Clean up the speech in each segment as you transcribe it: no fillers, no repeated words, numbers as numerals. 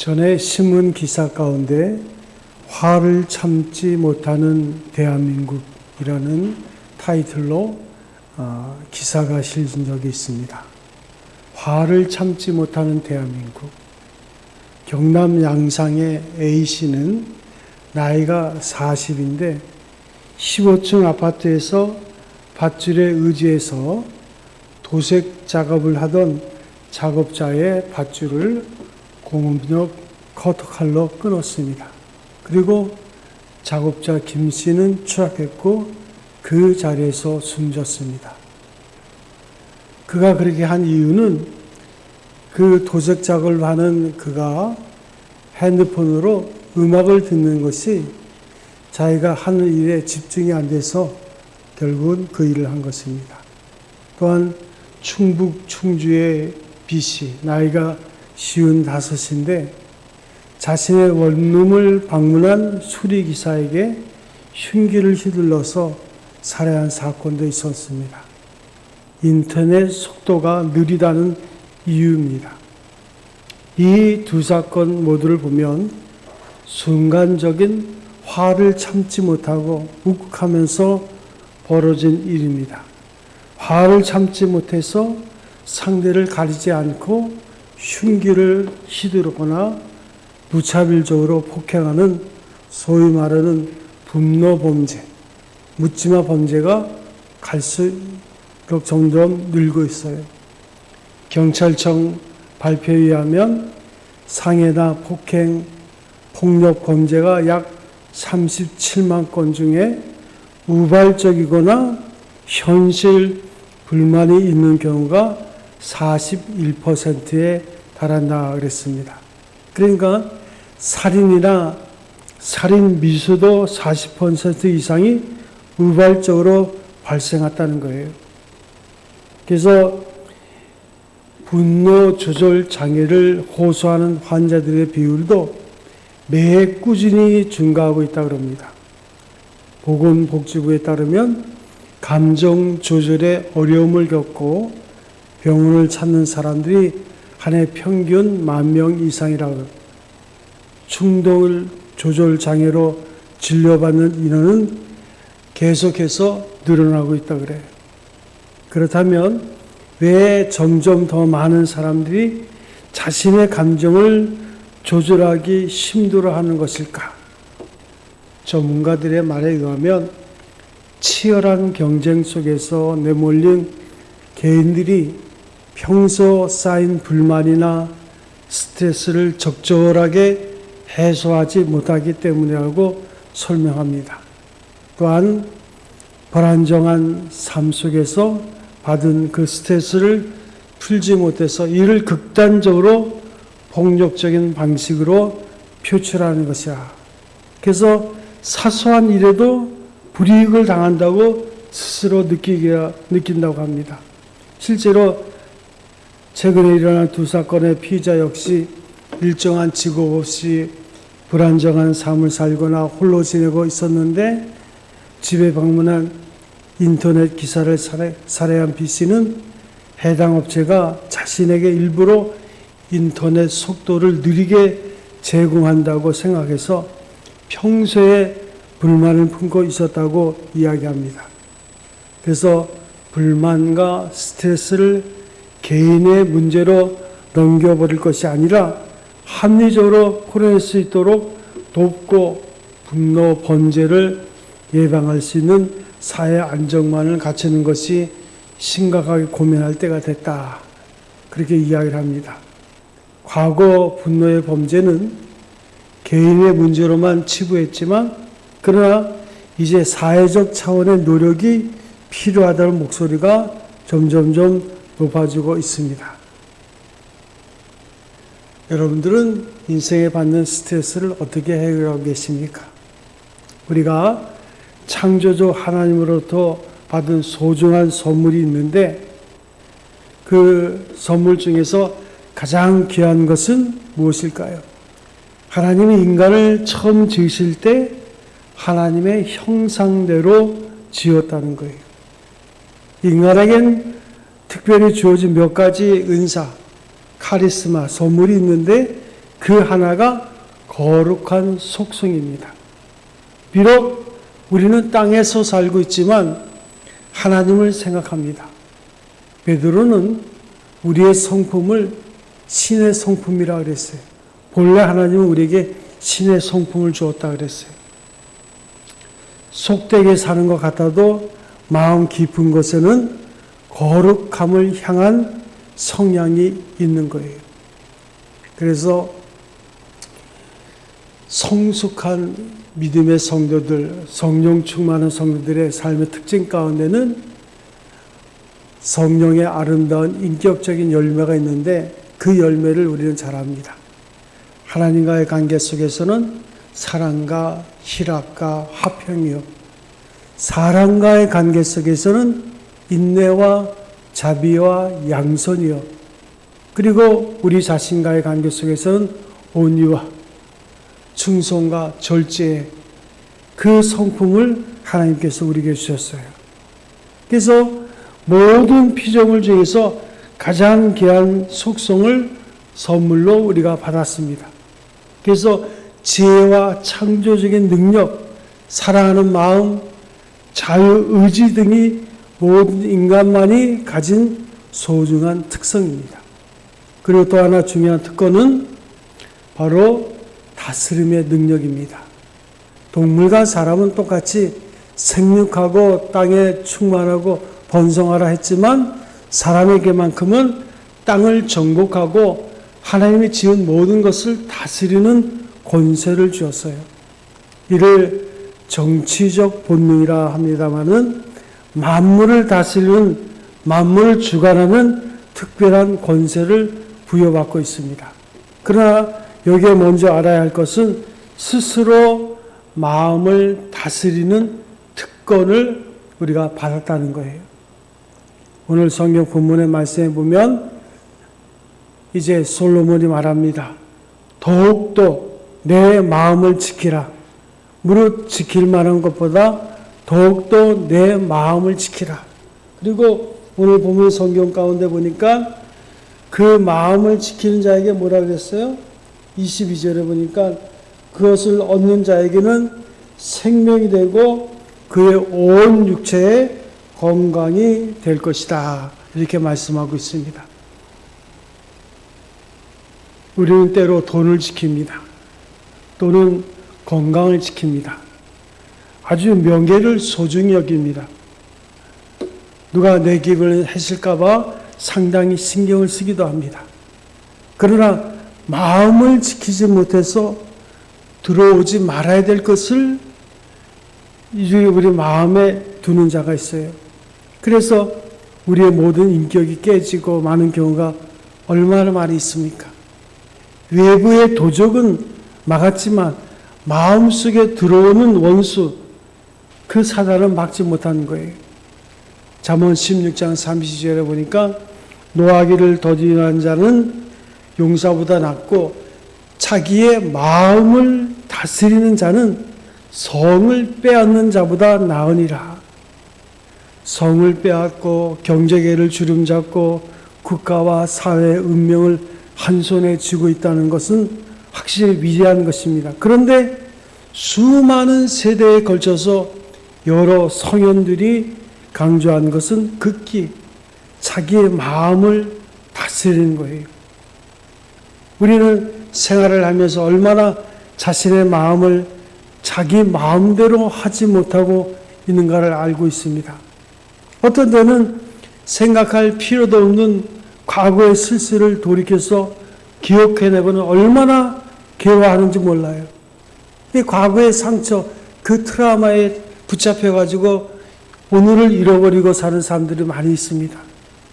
전에 신문 기사 가운데 화를 참지 못하는 대한민국이라는 타이틀로 기사가 실린 적이 있습니다. 화를 참지 못하는 대한민국. 경남 양상의 A씨는 나이가 40인데 15층 아파트에서 밧줄에 의지해서 도색 작업을 하던 작업자의 밧줄을 공업용 커터칼로 끊었습니다. 그리고 작업자 김 씨는 추락했고 그 자리에서 숨졌습니다. 그가 그렇게 한 이유는 그 도색 작업을 하는 그가 핸드폰으로 음악을 듣는 것이 자기가 하는 일에 집중이 안 돼서 결국은 그 일을 한 것입니다. 또한 충북 충주의 B씨, 나이가 55인데 자신의 원룸을 방문한 수리기사에게 흉기를 휘둘러서 살해한 사건도 있었습니다. 인터넷 속도가 느리다는 이유입니다. 이 두 사건 모두를 보면 순간적인 화를 참지 못하고 욱하면서 벌어진 일입니다. 화를 참지 못해서 상대를 가리지 않고 흉기를 휘두르거나 무차별적으로 폭행하는 소위 말하는 분노 범죄, 묻지마 범죄가 갈수록 점점 늘고 있어요. 경찰청 발표에 의하면 상해나 폭행, 폭력 범죄가 약 37만 건 중에 우발적이거나 현실 불만이 있는 경우가 41%에 달한다 그랬습니다. 그러니까 살인이나 살인 미수도 40% 이상이 우발적으로 발생했다는 거예요. 그래서 분노 조절 장애를 호소하는 환자들의 비율도 매해 꾸준히 증가하고 있다고 합니다. 보건복지부에 따르면 감정 조절에 어려움을 겪고 병원을 찾는 사람들이 한 해 평균 10,000명 이상이라고 합니다. 충동 조절 장애로 진료받는 인원은 계속해서 늘어나고 있다고 그래요. 그렇다면 왜 점점 더 많은 사람들이 자신의 감정을 조절하기 힘들어하는 것일까? 전문가들의 말에 의하면 치열한 경쟁 속에서 내몰린 개인들이 평소 쌓인 불만이나 스트레스를 적절하게 해소하지 못하기 때문이라고 설명합니다. 또한 불안정한 삶 속에서 받은 그 스트레스를 풀지 못해서 이를 극단적으로 폭력적인 방식으로 표출하는 것이야. 그래서 사소한 일에도 불이익을 당한다고 스스로 느낀다고 합니다. 실제로 최근에 일어난 두 사건의 피의자 역시 일정한 직업 없이 불안정한 삶을 살거나 홀로 지내고 있었는데 집에 방문한 인터넷 기사를 살해한 B씨는 해당 업체가 자신에게 일부러 인터넷 속도를 느리게 제공한다고 생각해서 평소에 불만을 품고 있었다고 이야기합니다. 그래서 불만과 스트레스를 개인의 문제로 넘겨버릴 것이 아니라 합리적으로 풀어낼 수 있도록 돕고 분노 범죄를 예방할 수 있는 사회 안정망을 갖추는 것이 심각하게 고민할 때가 됐다. 그렇게 이야기를 합니다. 과거 분노의 범죄는 개인의 문제로만 치부했지만 그러나 이제 사회적 차원의 노력이 필요하다는 목소리가 점점점 높아지고 있습니다. 여러분들은 인생에 받는 스트레스를 어떻게 해결하고 계십니까? 우리가 창조주 하나님으로부터 받은 소중한 선물이 있는데 그 선물 중에서 가장 귀한 것은 무엇일까요? 하나님이 인간을 처음 지으실 때 하나님의 형상대로 지었다는 거예요. 인간에겐 특별히 주어진 몇 가지 은사, 카리스마, 선물이 있는데 그 하나가 거룩한 속성입니다. 비록 우리는 땅에서 살고 있지만 하나님을 생각합니다. 베드로는 우리의 성품을 신의 성품이라 그랬어요. 본래 하나님은 우리에게 신의 성품을 주었다 그랬어요. 속되게 사는 것 같아도 마음 깊은 곳에는 거룩함을 향한 성향이 있는 거예요. 그래서 성숙한 믿음의 성도들, 성령 충만한 성도들의 삶의 특징 가운데는 성령의 아름다운 인격적인 열매가 있는데 그 열매를 우리는 잘 압니다. 하나님과의 관계 속에서는 사랑과 희락과 화평이요. 사람과의 관계 속에서는 인내와 자비와 양선이요. 그리고 우리 자신과의 관계 속에서는 온유와 충성과 절제, 그 성품을 하나님께서 우리에게 주셨어요. 그래서 모든 피조물 중에서 가장 귀한 속성을 선물로 우리가 받았습니다. 그래서 지혜와 창조적인 능력, 사랑하는 마음, 자유의지 등이 모든 인간만이 가진 소중한 특성입니다. 그리고 또 하나 중요한 특권은 바로 다스림의 능력입니다. 동물과 사람은 똑같이 생육하고 땅에 충만하고 번성하라 했지만 사람에게만큼은 땅을 정복하고 하나님이 지은 모든 것을 다스리는 권세를 주었어요. 이를 정치적 본능이라 합니다마는 만물을 다스리는, 만물을 주관하는 특별한 권세를 부여받고 있습니다. 그러나 여기에 먼저 알아야 할 것은 스스로 마음을 다스리는 특권을 우리가 받았다는 거예요. 오늘 성경 본문의 말씀에 보면 이제 솔로몬이 말합니다. 더욱더 내 마음을 지키라. 무릇 지킬 만한 것보다 더욱더 내 마음을 지키라. 그리고 오늘 보면 성경 가운데 보니까 그 마음을 지키는 자에게 뭐라 그랬어요? 22절에 보니까 그것을 얻는 자에게는 생명이 되고 그의 온 육체에 건강이 될 것이다. 이렇게 말씀하고 있습니다. 우리는 때로 돈을 지킵니다. 또는 건강을 지킵니다. 아주 명예를 소중히 여깁니다. 누가 내 기분을 해칠까봐 상당히 신경을 쓰기도 합니다. 그러나 마음을 지키지 못해서 들어오지 말아야 될 것을 우리 마음에 두는 자가 있어요. 그래서 우리의 모든 인격이 깨지고 많은 경우가 얼마나 많이 있습니까? 외부의 도적은 막았지만 마음속에 들어오는 원수, 그 사단은 막지 못하는 거예요. 잠언 16장 30절에 보니까 노하기를 더디한 자는 용사보다 낫고 자기의 마음을 다스리는 자는 성을 빼앗는 자보다 나으니라. 성을 빼앗고 경제계를 주름잡고 국가와 사회의 운명을 한 손에 쥐고 있다는 것은 확실히 위대한 것입니다. 그런데 수많은 세대에 걸쳐서 여러 성현들이 강조한 것은 극히 자기의 마음을 다스리는 거예요. 우리는 생활을 하면서 얼마나 자신의 마음을 자기 마음대로 하지 못하고 있는가를 알고 있습니다. 어떤 때는 생각할 필요도 없는 과거의 실수를 돌이켜서 기억해내고는 얼마나 괴로워하는지 몰라요. 이 과거의 상처, 그 트라우마에 붙잡혀가지고 오늘을 잃어버리고 사는 사람들이 많이 있습니다.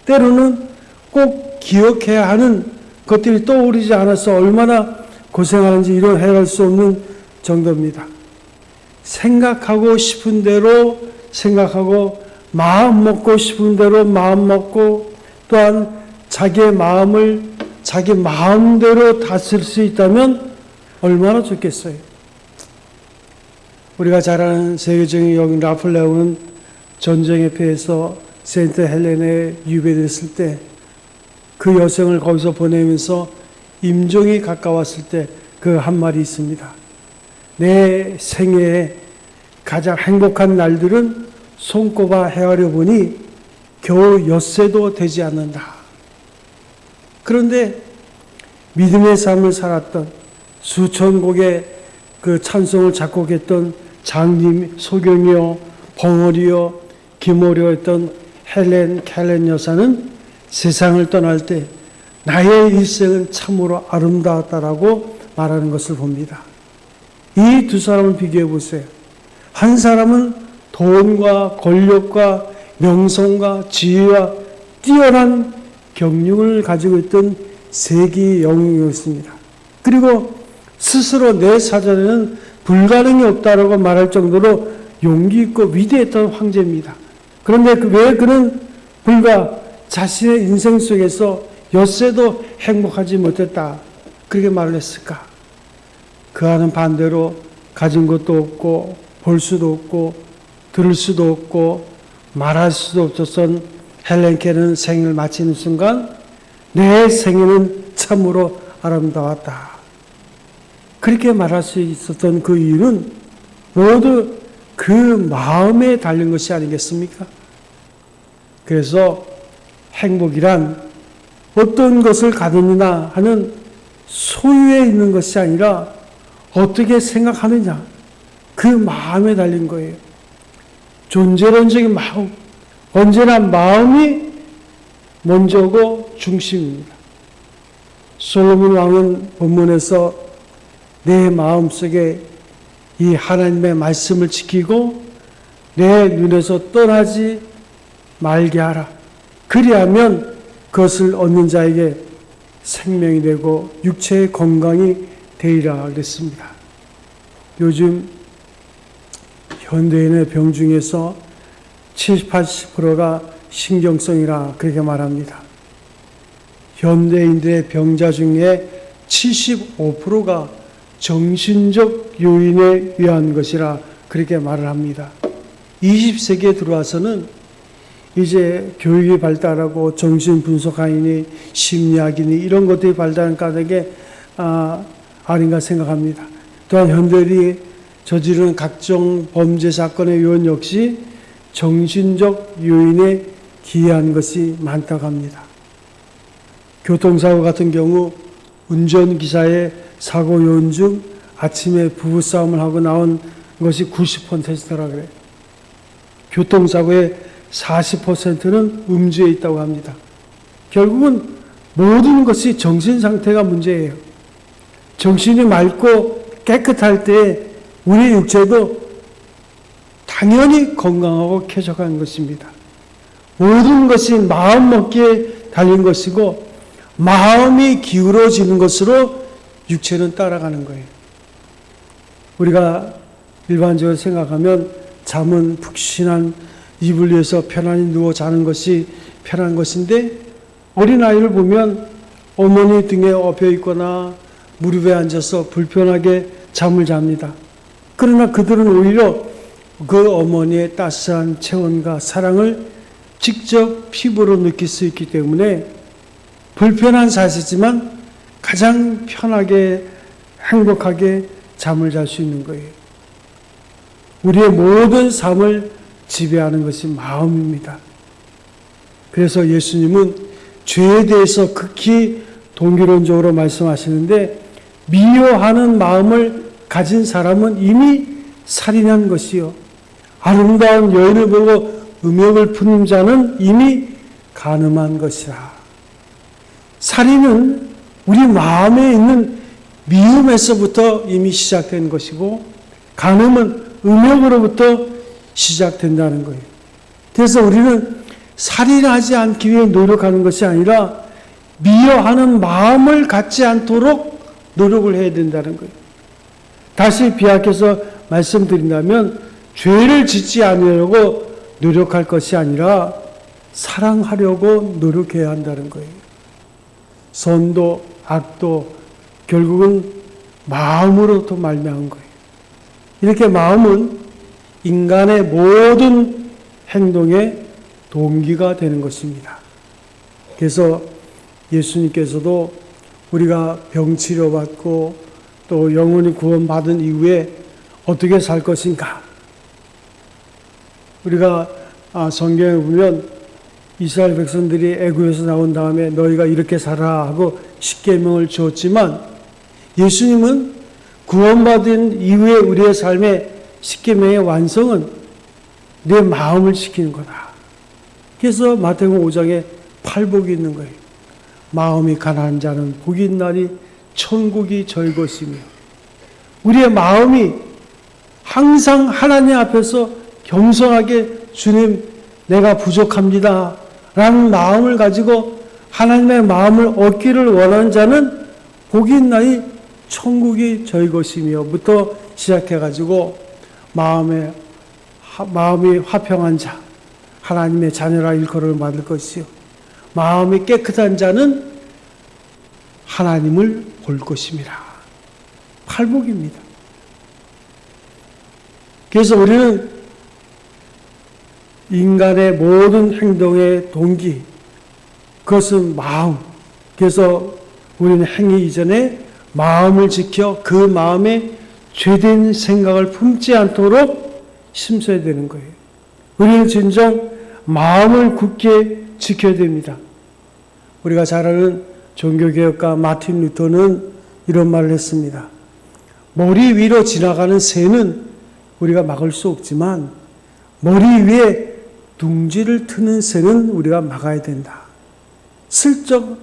때로는 꼭 기억해야 하는 것들이 떠오르지 않아서 얼마나 고생하는지 이런 해할 수 없는 정도입니다. 생각하고 싶은 대로 생각하고 마음 먹고 싶은 대로 마음 먹고 또한 자기의 마음을 자기 마음대로 다스릴 수 있다면 얼마나 좋겠어요. 우리가 잘 아는 세계적인 여인 라플레오는 전쟁에 패해서 세인트 헬렌에 유배됐을 때 그 여성을 거기서 보내면서 임종이 가까웠을 때 그 한 말이 있습니다. 내 생애에 가장 행복한 날들은 손꼽아 헤아려 보니 겨우 엿새도 되지 않는다. 그런데 믿음의 삶을 살았던 수천 곡의 그 찬송을 작곡했던 장님, 소경이요, 벙어리요, 김오려였던 헬렌 켈렌 여사는 세상을 떠날 때 나의 일생은 참으로 아름다웠다라고 말하는 것을 봅니다. 이 두 사람을 비교해 보세요. 한 사람은 돈과 권력과 명성과 지혜와 뛰어난 경륜을 가지고 있던 세기 영웅이었습니다. 그리고 스스로 내 사전에는 불가능이 없다라고 말할 정도로 용기 있고 위대했던 황제입니다. 그런데 왜 그는 불과 자신의 인생 속에서 엿새도 행복하지 못했다, 그렇게 말을 했을까? 그와는 반대로 가진 것도 없고 볼 수도 없고 들을 수도 없고 말할 수도 없었던 헬렌 켈은 생을 마치는 순간 내 생애는 참으로 아름다웠다, 그렇게 말할 수 있었던 그 이유는 모두 그 마음에 달린 것이 아니겠습니까? 그래서 행복이란 어떤 것을 가졌느냐 하는 소유에 있는 것이 아니라 어떻게 생각하느냐, 그 마음에 달린 거예요. 존재론적인 마음, 언제나 마음이 먼저고 중심입니다. 솔로몬 왕은 본문에서 내 마음속에 이 하나님의 말씀을 지키고 내 눈에서 떠나지 말게 하라. 그리하면 그것을 얻는 자에게 생명이 되고 육체의 건강이 되리라 그랬습니다. 요즘 현대인의 병 중에서 70, 80%가 신경성이라 그렇게 말합니다. 현대인들의 병자 중에 75%가 정신적 요인에 의한 것이라 그렇게 말을 합니다. 20세기에 들어와서는 이제 교육이 발달하고 정신분석학이니 심리학이니 이런 것들이 발달한 까닭에 아닌가 생각합니다. 또한 현대인이 저지르는 각종 범죄 사건의 요인 역시 정신적 요인에 기여한 것이 많다고 합니다. 교통사고 같은 경우 운전기사의 사고 요인 중 아침에 부부싸움을 하고 나온 것이 90%라 그래요. 교통사고의 40%는 음주에 있다고 합니다. 결국은 모든 것이 정신 상태가 문제예요. 정신이 맑고 깨끗할 때 우리 육체도 당연히 건강하고 쾌적한 것입니다. 모든 것이 마음 먹기에 달린 것이고 마음이 기울어지는 것으로 육체는 따라가는 거예요. 우리가 일반적으로 생각하면 잠은 푹신한 이불 위에서 편안히 누워 자는 것이 편한 것인데 어린아이를 보면 어머니 등에 엎여 있거나 무릎에 앉아서 불편하게 잠을 잡니다. 그러나 그들은 오히려 그 어머니의 따스한 체온과 사랑을 직접 피부로 느낄 수 있기 때문에 불편한 사실이지만 가장 편하게 행복하게 잠을 잘 수 있는 거예요. 우리의 모든 삶을 지배하는 것이 마음입니다. 그래서 예수님은 죄에 대해서 극히 동기론적으로 말씀하시는데 미워하는 마음을 가진 사람은 이미 살인한 것이요 아름다운 여인을 보고 음욕을 품는 자는 이미 간음한 것이라. 살인은 우리 마음에 있는 미움에서부터 이미 시작된 것이고 간음은 음욕으로부터 시작된다는 거예요. 그래서 우리는 살인하지 않기 위해 노력하는 것이 아니라 미워하는 마음을 갖지 않도록 노력을 해야 된다는 거예요. 다시 비약해서 말씀드린다면 죄를 짓지 않으려고 노력할 것이 아니라 사랑하려고 노력해야 한다는 거예요. 선도 악도 결국은 마음으로부터 말미암은 거예요. 이렇게 마음은 인간의 모든 행동의 동기가 되는 것입니다. 그래서 예수님께서도 우리가 병 치료받고 또 영혼이 구원받은 이후에 어떻게 살 것인가? 우리가 성경에 보면 이스라엘 백성들이 애굽에서 나온 다음에 너희가 이렇게 살아 하고 십계명을 주었지만 예수님은 구원받은 이후에 우리의 삶의 십계명의 완성은 내 마음을 지키는 거다. 그래서 마태복음 5장에 팔복이 있는 거예요. 마음이 가난한 자는 복이 있나니 천국이 저희 것이며, 우리의 마음이 항상 하나님 앞에서 겸손하게 주님 내가 부족합니다 라는 마음을 가지고 하나님의 마음을 얻기를 원하는 자는 복이 있나니 천국이 저희 것이며 부터 시작해가지고 마음이 화평한 자 하나님의 자녀라 일컬음을 받을 것이요, 마음이 깨끗한 자는 하나님을 볼 것입니다. 팔복입니다. 그래서 우리는 인간의 모든 행동의 동기, 그것은 마음. 그래서 우리는 행위 이전에 마음을 지켜 그 마음에 죄된 생각을 품지 않도록 심서야 되는 거예요. 우리는 진정 마음을 굳게 지켜야 됩니다. 우리가 잘 아는 종교개혁가 마틴 루터는 이런 말을 했습니다. 머리 위로 지나가는 새는 우리가 막을 수 없지만 머리 위에 둥지를 트는 새는 우리가 막아야 된다. 슬쩍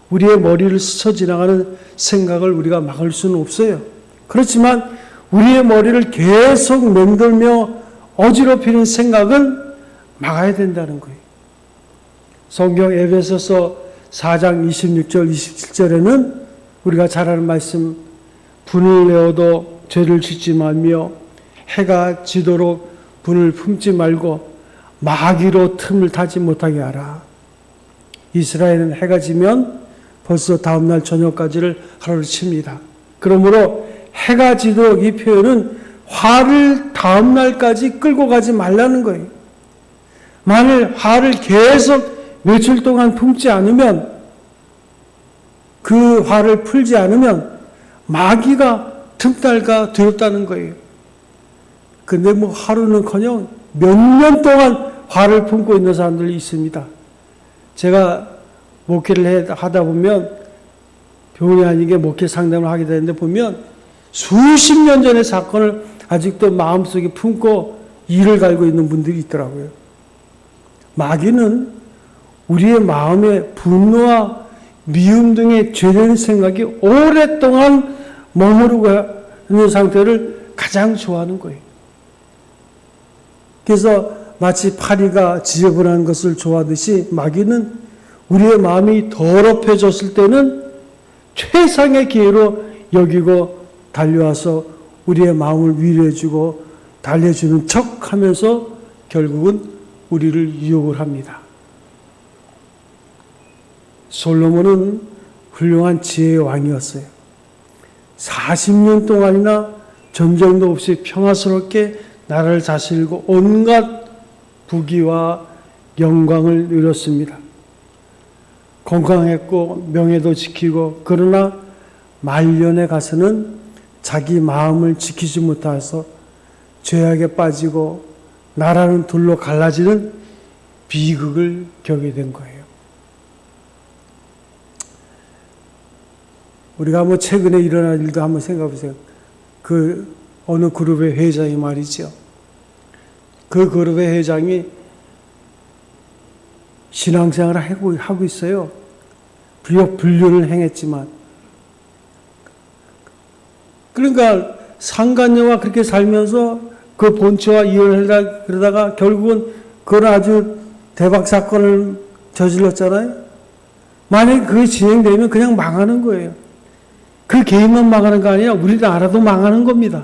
우리의 머리를 스쳐 지나가는 생각을 우리가 막을 수는 없어요. 그렇지만 우리의 머리를 계속 맴돌며 어지럽히는 생각은 막아야 된다는 거예요. 성경 에베소서 4장 26절 27절에는 우리가 잘 아는 말씀, 분을 내어도 죄를 짓지 말며 해가 지도록 분을 품지 말고 마귀로 틈을 타지 못하게 하라. 이스라엘은 해가 지면 벌써 다음날 저녁까지를 하루를 칩니다. 그러므로 해가 지도록 이 표현은 화를 다음날까지 끌고 가지 말라는 거예요. 만일 화를 계속 며칠 동안 품지 않으면, 그 화를 풀지 않으면 마귀가 틈탈까 두렵다는 거예요. 근데 뭐 하루는커녕 몇 년 동안 화를 품고 있는 사람들이 있습니다. 제가 목회를 하다 보면 병원이 아니게 목회 상담을 하게 되는데 보면 수십 년 전의 사건을 아직도 마음속에 품고 이를 갈고 있는 분들이 있더라고요. 마귀는 우리의 마음에 분노와 미움 등의 죄된 생각이 오랫동안 머무르고 있는 상태를 가장 좋아하는 거예요. 그래서 마치 파리가 지저분한 것을 좋아하듯이 마귀는 우리의 마음이 더럽혀졌을 때는 최상의 기회로 여기고 달려와서 우리의 마음을 위로해주고 달래주는 척 하면서 결국은 우리를 유혹을 합니다. 솔로몬은 훌륭한 지혜의 왕이었어요. 40년 동안이나 전쟁도 없이 평화스럽게 나라를 다스리고 온갖 부귀와 영광을 누렸습니다. 건강했고 명예도 지키고, 그러나 말년에 가서는 자기 마음을 지키지 못해서 죄악에 빠지고 나라는 둘로 갈라지는 비극을 겪게 된 거예요. 우리가 뭐 최근에 일어난 일도 한번 생각해 보세요. 그 어느 그룹의 회장이 말이죠. 그 그룹의 회장이 신앙생활을 하고 있어요. 비록 불륜을 행했지만. 그러니까 상간녀와 그렇게 살면서 그 본처와 이혼을 그러다가 결국은 그건 아주 대박 사건을 저질렀잖아요. 만약에 그게 진행되면 그냥 망하는 거예요. 그 개인만 망하는 거 아니라 우리나라도 망하는 겁니다.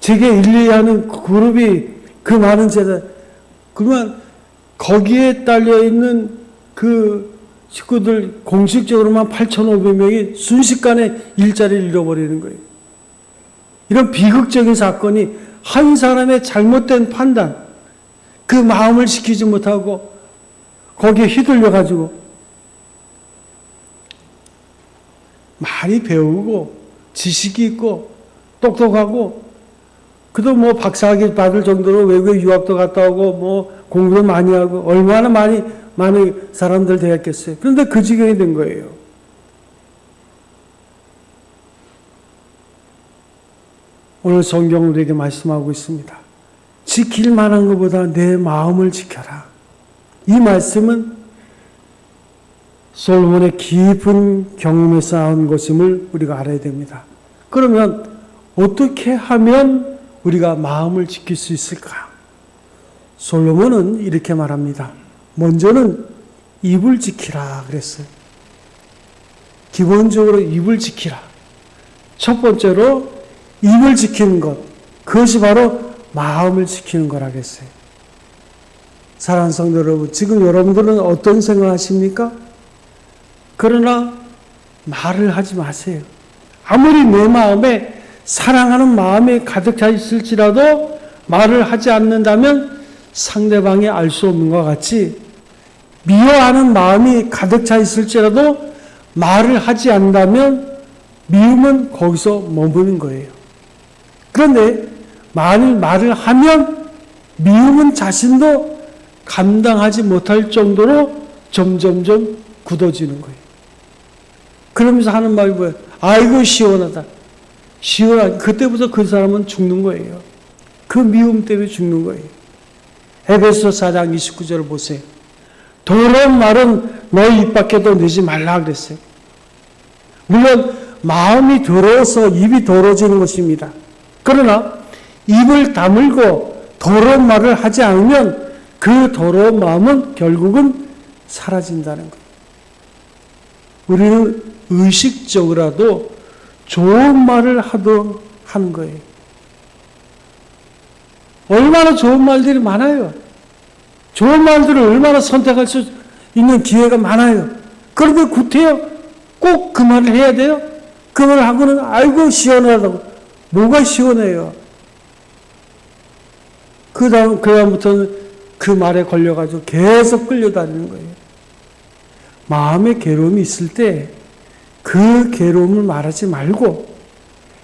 제게 1, 2 하는 그룹이 그 많은 재산, 그러면 거기에 딸려있는 그 식구들 공식적으로만 8,500명이 순식간에 일자리를 잃어버리는 거예요. 이런 비극적인 사건이 한 사람의 잘못된 판단, 그 마음을 지키지 못하고 거기에 휘둘려가지고 많이 배우고 지식이 있고 똑똑하고 그도 뭐 박사학위 받을 정도로 외국에 유학도 갔다 오고 뭐 공부도 많이 하고 얼마나 많은 사람들 되었겠어요. 그런데 그 지경이 된 거예요. 오늘 성경은 우리에게 말씀하고 있습니다. 지킬 만한 것보다 내 마음을 지켜라. 이 말씀은 솔로몬의 깊은 경험에서 나온 것임을 우리가 알아야 됩니다. 그러면 어떻게 하면 우리가 마음을 지킬 수 있을까? 솔로몬은 이렇게 말합니다. 먼저는 입을 지키라 그랬어요. 기본적으로 입을 지키라. 첫 번째로 입을 지키는 것, 그것이 바로 마음을 지키는 거라겠어요. 사랑하는 성도 여러분, 지금 여러분들은 어떤 생각하십니까? 그러나 말을 하지 마세요. 아무리 내 마음에 사랑하는 마음이 가득 차 있을지라도 말을 하지 않는다면 상대방이 알 수 없는 것 같이 미워하는 마음이 가득 차 있을지라도 말을 하지 않는다면 미움은 거기서 머무는 거예요. 그런데 만일 말을 하면 미움은 자신도 감당하지 못할 정도로 점점점 굳어지는 거예요. 그러면서 하는 말이 뭐예요? 아이고 시원하다. 시원하다. 그때부터 그 사람은 죽는 거예요. 그 미움 때문에 죽는 거예요. 에베소 4장 29절을 보세요. 더러운 말은 너희 입 밖에도 내지 말라 그랬어요. 물론 마음이 더러워서 입이 더러워지는 것입니다. 그러나 입을 다물고 더러운 말을 하지 않으면 그 더러운 마음은 결국은 사라진다는 거예요. 우리는 의식적으로라도 좋은 말을 하도록 하는 거예요. 얼마나 좋은 말들이 많아요. 좋은 말들을 얼마나 선택할 수 있는 기회가 많아요. 그런데 구태여 꼭 그 말을 해야 돼요? 그 말을 하고는 아이고 시원하다고. 뭐가 시원해요? 그 다음부터는 그 말에 걸려가지고 계속 끌려다니는 거예요. 마음의 괴로움이 있을 때 그 괴로움을 말하지 말고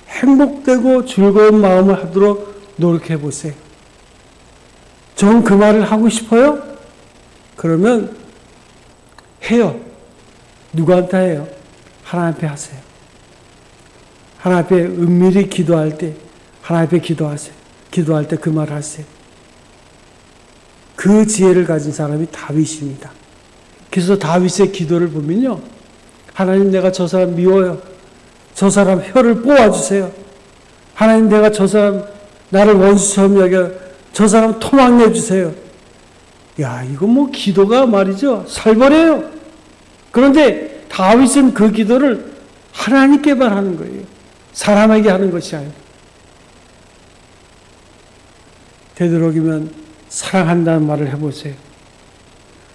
행복되고 즐거운 마음을 하도록 노력해 보세요. 전 그 말을 하고 싶어요? 그러면 해요. 누구한테 해요? 하나님 앞에 하세요. 하나님 앞에 은밀히 기도할 때 하나님 앞에 기도하세요. 기도할 때 그 말을 하세요. 그 지혜를 가진 사람이 다윗입니다. 그래서 다윗의 기도를 보면요. 하나님 내가 저 사람 미워요. 저 사람 혀를 뽑아주세요. 하나님 내가 저 사람 나를 원수처럼 여겨 저 사람 토막내주세요. 야 이거 뭐 기도가 말이죠. 살벌해요. 그런데 다윗은 그 기도를 하나님께만 하는 거예요. 사람에게 하는 것이 아니에요. 되도록이면 사랑한다는 말을 해보세요.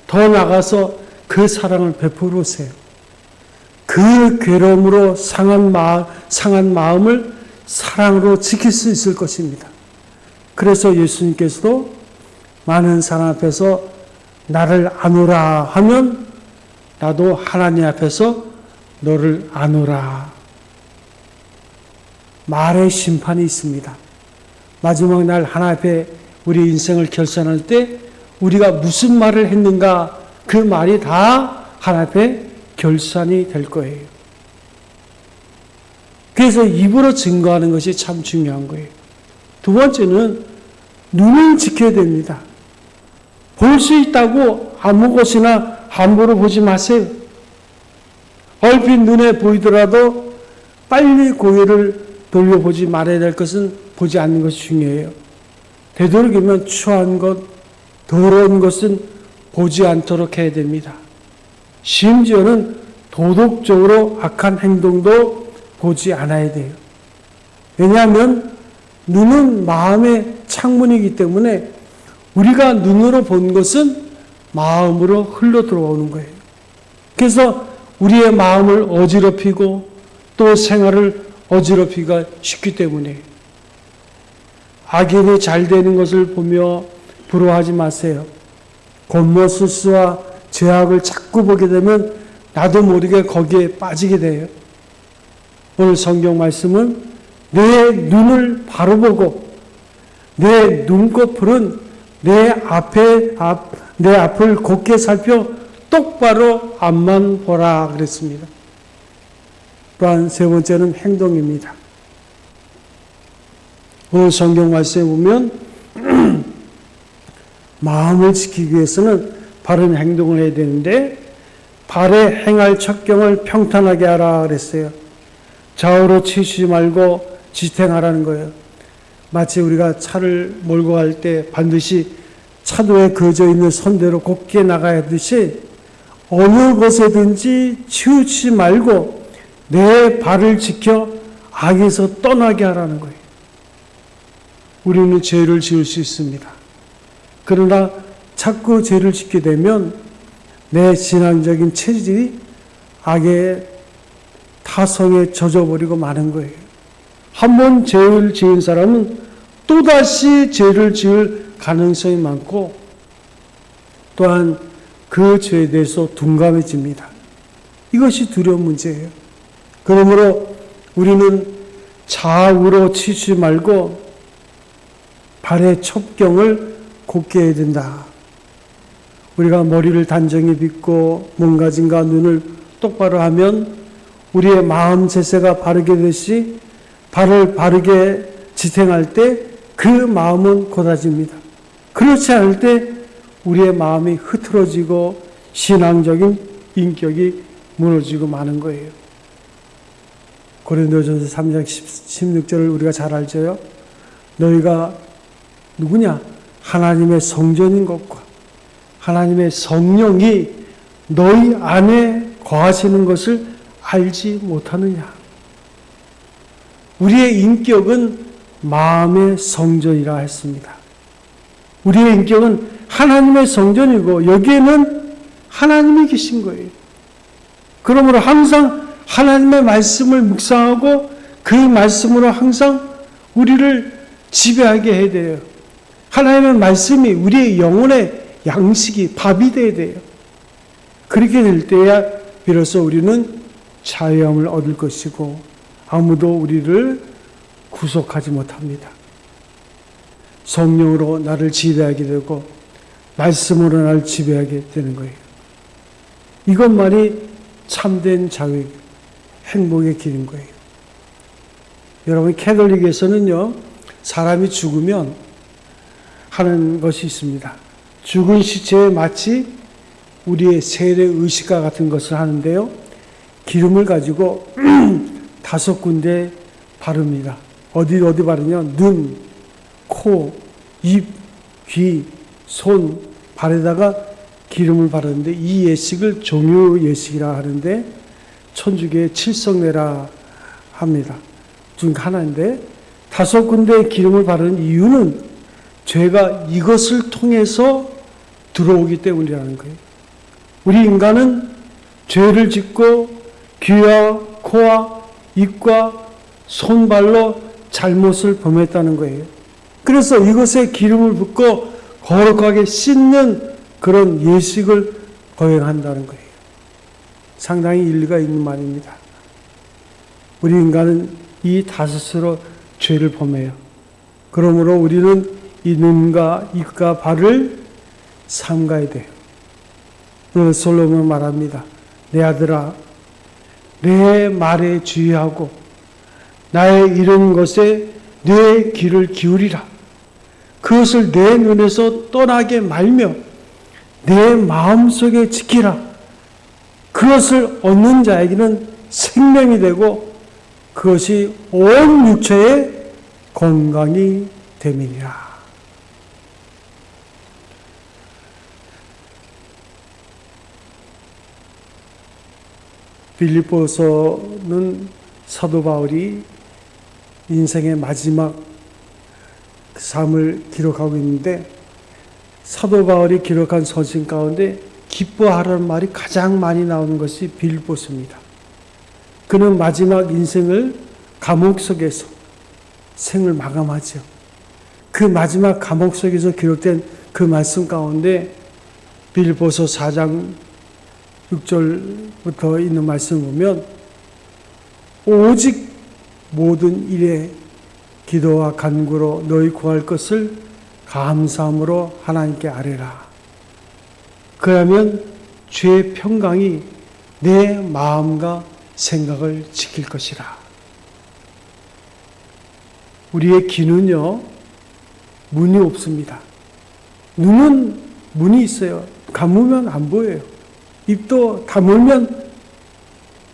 더 나가서 그 사랑을 베풀어 보세요. 그 괴로움으로 상한 마음을 사랑으로 지킬 수 있을 것입니다. 그래서 예수님께서도 많은 사람 앞에서 나를 안오라 하면 나도 하나님 앞에서 너를 안오라. 말의 심판이 있습니다. 마지막 날 하나님 앞에 우리 인생을 결산할 때 우리가 무슨 말을 했는가 그 말이 다 하나님 앞에 결산이 될 거예요. 그래서 입으로 증거하는 것이 참 중요한 거예요. 두 번째는 눈을 지켜야 됩니다. 볼 수 있다고 아무 곳이나 함부로 보지 마세요. 얼핏 눈에 보이더라도 빨리 고개를 돌려보지 말아야 될 것은 보지 않는 것이 중요해요. 되도록이면 추한 것, 더러운 것은 보지 않도록 해야 됩니다. 심지어는 도덕적으로 악한 행동도 보지 않아야 돼요. 왜냐하면 눈은 마음의 창문이기 때문에 우리가 눈으로 본 것은 마음으로 흘러 들어오는 거예요. 그래서 우리의 마음을 어지럽히고 또 생활을 어지럽히기가 쉽기 때문에 악인이 잘 되는 것을 보며 부러워하지 마세요. 곤모술수와 죄악을 자꾸 보게 되면 나도 모르게 거기에 빠지게 돼요. 오늘 성경 말씀은 내 눈을 바로 보고 내 눈꺼풀은 내 앞을 곧게 살펴 똑바로 앞만 보라 그랬습니다. 또한 세 번째는 행동입니다. 오늘 성경 말씀에 보면 마음을 지키기 위해서는 바른 행동을 해야 되는데 발에 행할 척경을 평탄하게 하라 그랬어요. 좌우로 치우치지 말고 지탱하라는 거예요. 마치 우리가 차를 몰고 갈 때 반드시 차도에 그어져 있는 선대로 곧게 나가야 하듯이 어느 곳에든지 치우치지 말고 내 발을 지켜 악에서 떠나게 하라는 거예요. 우리는 죄를 지을 수 있습니다. 그러나 자꾸 죄를 짓게 되면 내 신앙적인 체질이 악의 타성에 젖어버리고 마는 거예요. 한 번 죄를 지은 사람은 또다시 죄를 지을 가능성이 많고 또한 그 죄에 대해서 둔감해집니다. 이것이 두려운 문제예요. 그러므로 우리는 좌우로 치지 말고 발의 첩경을 곧게 해야 된다. 우리가 머리를 단정히 빗고 몸가짐과 눈을 똑바로 하면 우리의 마음 제세가 바르게 되시 발을 바르게 지탱할 때 그 마음은 곧아집니다. 그렇지 않을 때 우리의 마음이 흐트러지고 신앙적인 인격이 무너지고 마는 거예요. 고린도전서 3장 16절을 우리가 잘 알죠. 너희가 누구냐? 하나님의 성전인 것과 하나님의 성령이 너희 안에 거하시는 것을 알지 못하느냐? 우리의 인격은 마음의 성전이라 했습니다. 우리의 인격은 하나님의 성전이고 여기에는 하나님이 계신 거예요. 그러므로 항상 하나님의 말씀을 묵상하고 그 말씀으로 항상 우리를 지배하게 해야 돼요. 하나님의 말씀이 우리의 영혼의 양식이 밥이 돼야 돼요. 그렇게 될 때야 비로소 우리는 자유함을 얻을 것이고 아무도 우리를 구속하지 못합니다. 성령으로 나를 지배하게 되고 말씀으로 나를 지배하게 되는 거예요. 이것만이 참된 자유, 행복의 길인 거예요. 여러분 캐톨릭에서는요, 사람이 죽으면 하는 것이 있습니다. 죽은 시체에 마치 우리의 세례 의식과 같은 것을 하는데요. 기름을 가지고 5군데 바릅니다. 어디 바르냐? 눈, 코, 입, 귀, 손, 발에다가 기름을 바르는데 이 예식을 종유 예식이라 하는데 천주교의 칠성례라 합니다. 중 하나인데 5군데 기름을 바르는 이유는 죄가 이것을 통해서 들어오기 때문이라는 거예요. 우리 인간은 죄를 짓고 귀와 코와 입과 손발로 잘못을 범했다는 거예요. 그래서 이것에 기름을 붓고 거룩하게 씻는 그런 예식을 거행한다는 거예요. 상당히 일리가 있는 말입니다. 우리 인간은 이 5으로 죄를 범해요. 그러므로 우리는 이 눈과 입과 발을 삼가야 돼요. 오늘 솔로몬 말합니다. 내 아들아, 내 말에 주의하고 나의 이른 것에 내 귀를 기울이라. 그것을 내 눈에서 떠나게 말며 내 마음속에 지키라. 그것을 얻는 자에게는 생명이 되고 그것이 온 육체의 건강이 됨이니라. 빌립보서는 사도 바울이 인생의 마지막 삶을 기록하고 있는데 사도 바울이 기록한 서신 가운데 기뻐하라는 말이 가장 많이 나오는 것이 빌립보서입니다. 그는 마지막 인생을 감옥 속에서 생을 마감하죠. 그 마지막 감옥 속에서 기록된 그 말씀 가운데 빌립보서 4장 6절부터 있는 말씀 보면 오직 모든 일에 기도와 간구로 너희 구할 것을 감사함으로 하나님께 아뢰라. 그러면 주의 평강이 내 마음과 생각을 지킬 것이라. 우리의 귀는요, 문이 없습니다. 눈은 문이 있어요. 감으면 안 보여요. 입도 다물면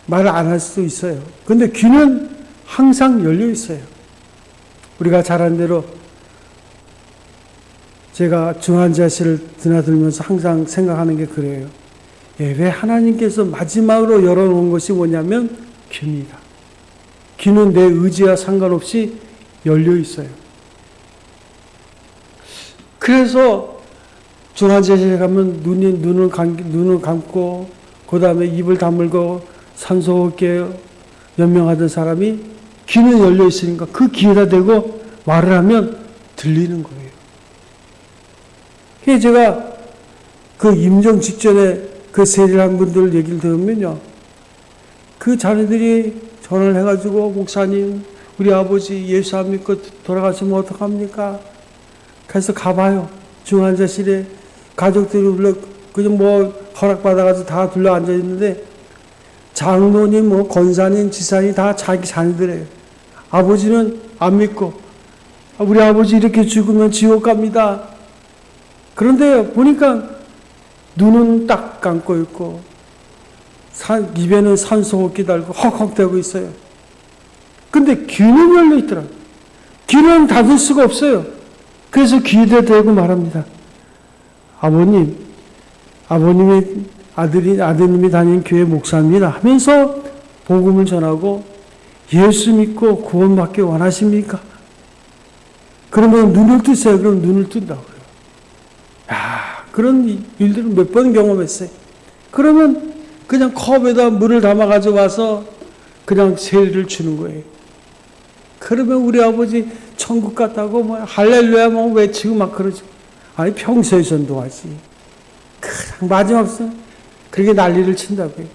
말 안 할 수도 있어요. 근데 귀는 항상 열려 있어요. 우리가 잘 아는 대로 제가 중환자실을 드나들면서 항상 생각하는 게 그래요. 왜 하나님께서 마지막으로 열어놓은 것이 뭐냐면 귀입니다. 귀는 내 의지와 상관없이 열려 있어요. 그래서 중환자실에 가면 눈을 감고 그 다음에 입을 다물고 산소호흡기에 연명하던 사람이 귀는 열려 있으니까 그 귀에다 대고 말을 하면 들리는 거예요. 그래서 제가 그 임종 직전에 그 세례한 분들 얘기를 들으면요, 그 자녀들이 전화를 해가지고 목사님, 우리 아버지 예수 안 믿고 돌아가시면 어떡합니까? 그래서 가봐요. 중환자실에 가족들이 그냥 허락받아가지고 다 둘러 앉아 있는데 장로님, 권사님, 지사님 다 자기 자녀들이에요. 아버지는 안 믿고 우리 아버지 이렇게 죽으면 지옥 갑니다. 그런데 보니까 눈은 딱 감고 있고 입에는 산소호흡기 달고 헉헉대고 있어요. 근데 귀는 열려 있더라고요. 귀는 닫을 수가 없어요. 그래서 귀에다 대고 말합니다. 아버님이 아드님이 다니는 교회 목사입니다 하면서 복음을 전하고 예수 믿고 구원받기 원하십니까? 그러면 눈을 뜨세요. 그럼 눈을 뜬다고요. 그런 일들을 몇 번 경험했어요. 그러면 그냥 컵에다 물을 담아가지고 와서 그냥 세례를 주는 거예요. 그러면 우리 아버지 천국 갔다고 할렐루야 외치고 막 그러죠. 아니 평소에 전도하지. 그냥 마지막 그렇게 난리를 친다고요.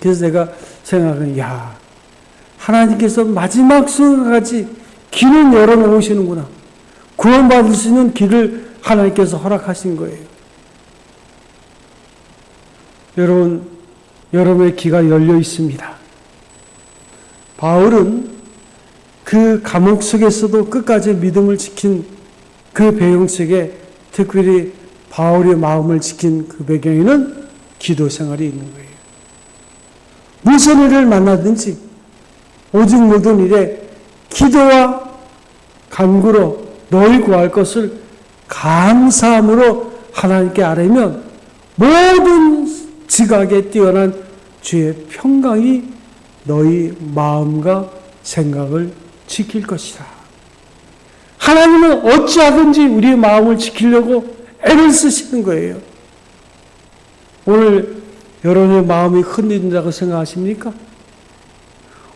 그래서 내가 생각하는, 하나님께서 마지막 순간까지 길을 열어놓으시는구나. 구원받을 수 있는 길을 하나님께서 허락하신 거예요. 여러분, 여러분의 귀가 열려 있습니다. 바울은 그 감옥 속에서도 끝까지 믿음을 지킨 그 배경 속에 특별히 바울의 마음을 지킨 그 배경에는 기도 생활이 있는 거예요. 무슨 일을 만나든지 오직 모든 일에 기도와 간구로 너희 구할 것을 감사함으로 하나님께 아뢰면 모든 지각에 뛰어난 주의 평강이 너희 마음과 생각을 지킬 것이다. 하나님은 어찌하든지 우리의 마음을 지키려고 애를 쓰시는 거예요. 오늘 여러분의 마음이 흔들린다고 생각하십니까?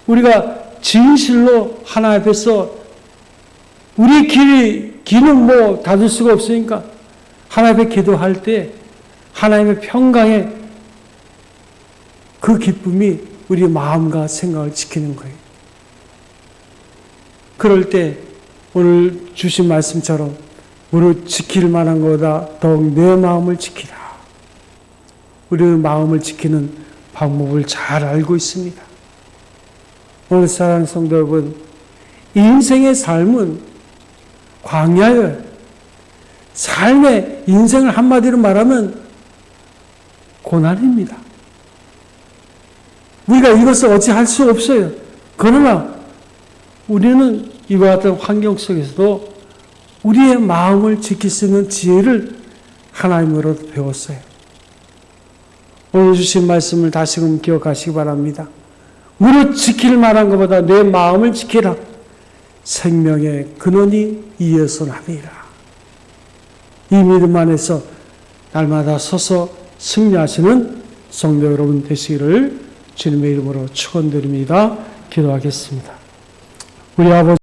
우리가 진실로 하나님 앞에서 우리 귀는 닫을 수가 없으니까 하나님 앞에 기도할 때 하나님의 평강에 그 기쁨이 우리 마음과 생각을 지키는 거예요. 그럴 때 오늘 주신 말씀처럼 무릇 지킬 만한 것보다 더욱 내 마음을 지키라. 우리의 마음을 지키는 방법을 잘 알고 있습니다. 오늘 사랑하는 성도 여러분, 인생의 삶은 광야예요. 삶의 인생을 한마디로 말하면 고난입니다. 우리가 이것을 어찌할 수 없어요. 그러나 우리는 이와 같은 환경 속에서도 우리의 마음을 지킬 수 있는 지혜를 하나님으로부터 배웠어요. 오늘 주신 말씀을 다시금 기억하시기 바랍니다. 무릇 지킬 만한 것보다 내 마음을 지키라. 생명의 근원이 이에서 나니라. 이 믿음 안에서 날마다 서서 승리하시는 성도 여러분 되시기를 주님의 이름으로 축원드립니다. 기도하겠습니다. 우리 아버지